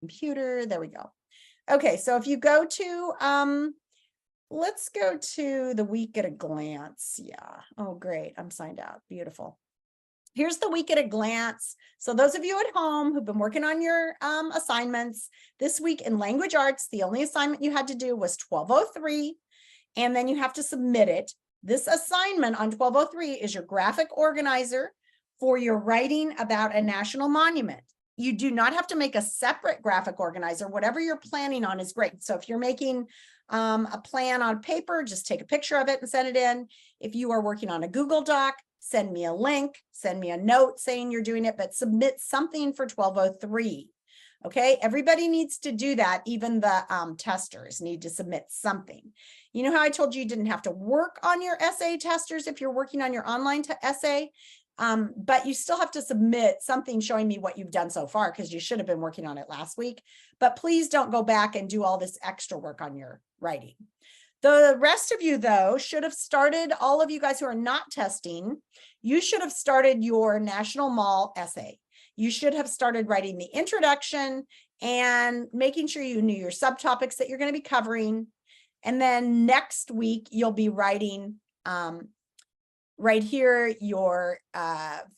computer. There we go. Okay, so if you go to, let's go to the week at a glance. Yeah. Oh, great. I'm signed out. Beautiful. Here's the week at a glance. So those of you at home who've been working on your assignments this week in language arts, the only assignment you had to do was 1203, and then you have to submit it. This assignment on 1203 is your graphic organizer for your writing about a national monument. You do not have to make a separate graphic organizer. Whatever you're planning on is great. So if you're making a plan on paper, just take a picture of it and send it in. If you are working on a Google Doc, send me a link, send me a note saying you're doing it, but submit something for 1203. Okay, everybody needs to do that. Even the testers need to submit something. You know how I told you you didn't have to work on your essay, testers, if you're working on your online essay, but you still have to submit something showing me what you've done so far, because you should have been working on it last week. But please don't go back and do all this extra work on your writing. The rest of you, though, should have started, all of you guys who are not testing, you should have started your National Mall essay. You should have started writing the introduction and making sure you knew your subtopics that you're going to be covering. And then next week, you'll be writing right here your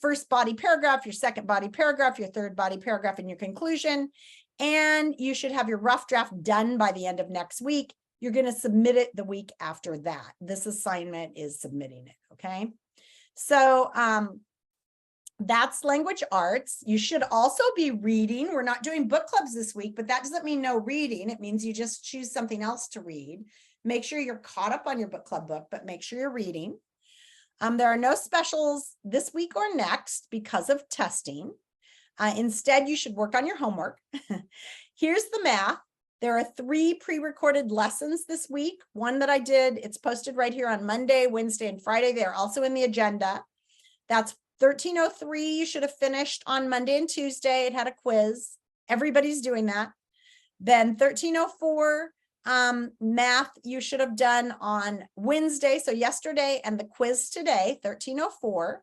first body paragraph, your second body paragraph, your third body paragraph, and your conclusion. And you should have your rough draft done by the end of next week. You're going to submit it the week after that. This assignment is submitting it, okay? So that's language arts. You should also be reading. We're not doing book clubs this week, but that doesn't mean no reading. It means you just choose something else to read. Make sure you're caught up on your book club book, but make sure you're reading. There are no specials this week or next because of testing. Instead, you should work on your homework. Here's the math. There are 3 pre-recorded lessons this week. One that I did, it's posted right here on Monday, Wednesday, and Friday. They're also in the agenda. That's 1303. You should have finished on Monday and Tuesday. It had a quiz. Everybody's doing that. Then 1304, math you should have done on Wednesday, so yesterday, and the quiz today, 1304.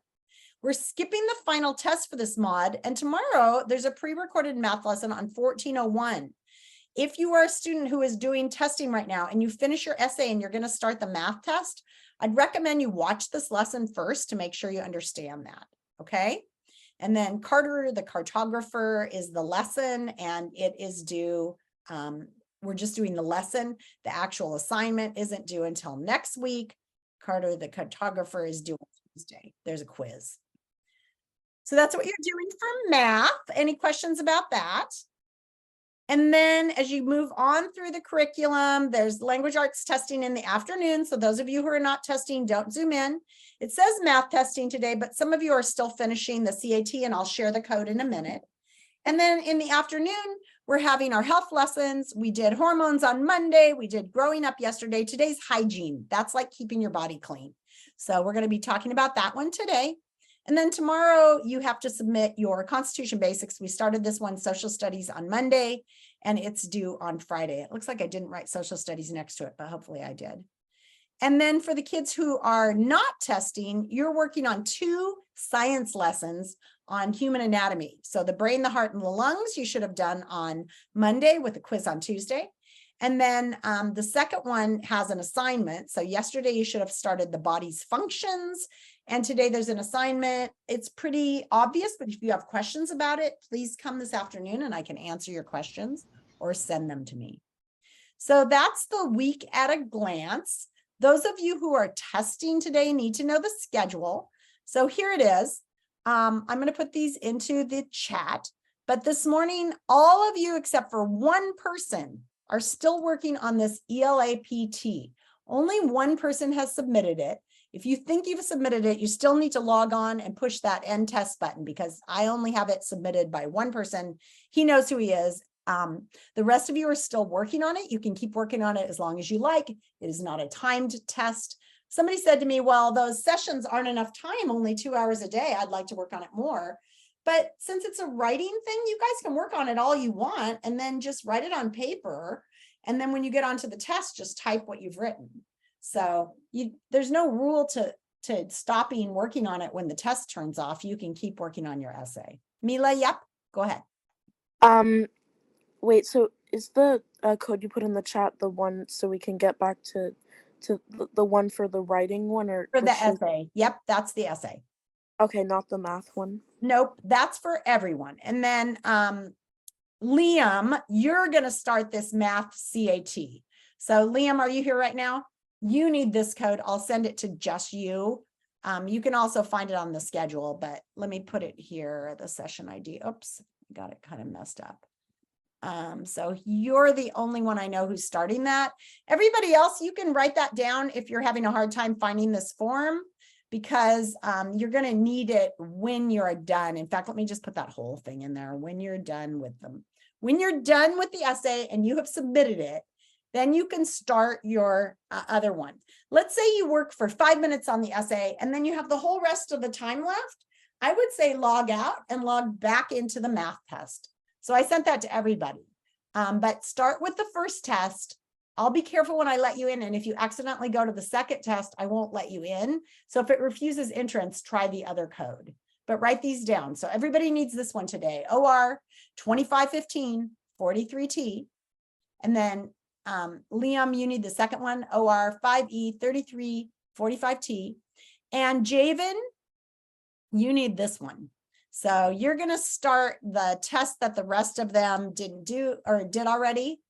We're skipping the final test for this mod, and tomorrow there's a pre-recorded math lesson on 1401. If you are a student who is doing testing right now and you finish your essay and you're going to start the math test, I'd recommend you watch this lesson first to make sure you understand that, okay? And then Carter, the cartographer, is the lesson, and it is due, we're just doing the lesson. The actual assignment isn't due until next week. Carter, the cartographer, is due on Tuesday. There's a quiz. So that's what you're doing for math. Any questions about that? And then as you move on through the curriculum, there's language arts testing in the afternoon. So those of you who are not testing, don't zoom in. It says math testing today, but some of you are still finishing the CAT, and I'll share the code in a minute. And then in the afternoon, we're having our health lessons. We did hormones on Monday. We did growing up yesterday. Today's hygiene. That's like keeping your body clean. So we're going to be talking about that one today. And then tomorrow you have to submit your Constitution Basics. We started this one, Social Studies, on Monday, and it's due on Friday. It looks like I didn't write Social Studies next to it, but hopefully I did. And then for the kids who are not testing, you're working on 2 science lessons on human anatomy. So the brain, the heart, and the lungs, you should have done on Monday with a quiz on Tuesday. And then the second one has an assignment. So yesterday you should have started the body's functions. And today there's an assignment. It's pretty obvious, but if you have questions about it, please come this afternoon and I can answer your questions or send them to me. So that's the week at a glance. Those of you who are testing today need to know the schedule. So here it is. I'm going to put these into the chat. But this morning, all of you except for one person are still working on this ELAPT. Only one person has submitted it. If you think you've submitted it, you still need to log on and push that end test button, because I only have it submitted by one person. He knows who he is. The rest of you are still working on it. You can keep working on it as long as you like. It is not a timed test. Somebody said to me, well, those sessions aren't enough time, only 2 hours a day. I'd like to work on it more. But since it's a writing thing, you guys can work on it all you want and then just write it on paper. And then when you get onto the test, just type what you've written. So there's no rule to stopping working on it when the test turns off. You can keep working on your essay. Mila, yep, go ahead. Wait, so is the code you put in the chat the one so we can get back to the one for the writing one, or For the which is essay. Yep, that's the essay. okay, not the math one? Nope, that's for everyone. And then Liam, you're going to start this math CAT. So Liam, are you here right now? You need this code. I'll send it to just you. You can also find it on the schedule, but let me put it here, the session ID. Oops, got it kind of messed up. So you're the only one I know who's starting that. Everybody else, you can write that down if you're having a hard time finding this form, because you're going to need it when you're done. In fact, let me just put that whole thing in there. When you're done with them, when you're done with the essay and you have submitted it, then you can start your other one. Let's say you work for 5 minutes on the essay and then you have the whole rest of the time left. I would say log out and log back into the math test. So I sent that to everybody, but start with the first test. I'll be careful when I let you in. And if you accidentally go to the second test, I won't let you in. So if it refuses entrance, try the other code, but write these down. So everybody needs this one today. OR 2515 43T. And then Liam, you need the second one, OR 5E 33 45T. And Javen, you need this one. So you're going to start the test that the rest of them didn't do or did already.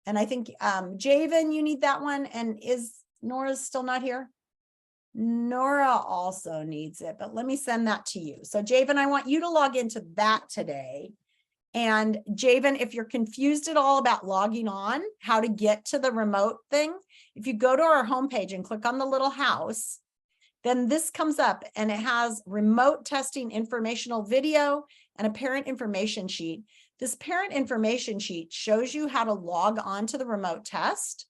And I think Javen, you need that one. And is Nora still not here? Nora also needs it, but let me send that to you. So Javen, I want you to log into that today. And Javen, if you're confused at all about logging on, how to get to the remote thing, if you go to our homepage and click on the little house, then this comes up and it has remote testing informational video and a parent information sheet. This parent information sheet shows you how to log on to the remote test.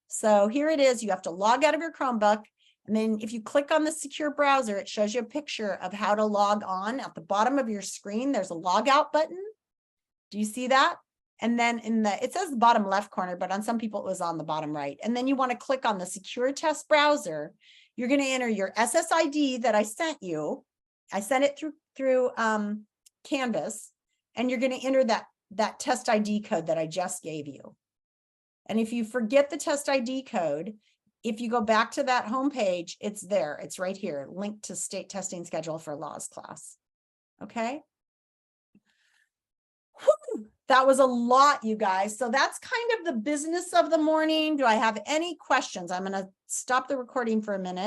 So here it is. You have to log out of your Chromebook. And then if you click on the secure browser, it shows you a picture of how to log on. At the bottom of your screen, there's a logout button. Do you see that? And then it says the bottom left corner, but on some people it was on the bottom right. And then you want to click on the secure test browser. You're going to enter your SSID that I sent you. I sent it through Canvas, and you're going to enter that test ID code that I just gave you. And if you forget the test ID code, if you go back to that homepage, it's there. It's right here, linked to state testing schedule for laws class. Okay. Whew, that was a lot, you guys. So that's kind of the business of the morning. Do I have any questions? I'm going to stop the recording for a minute.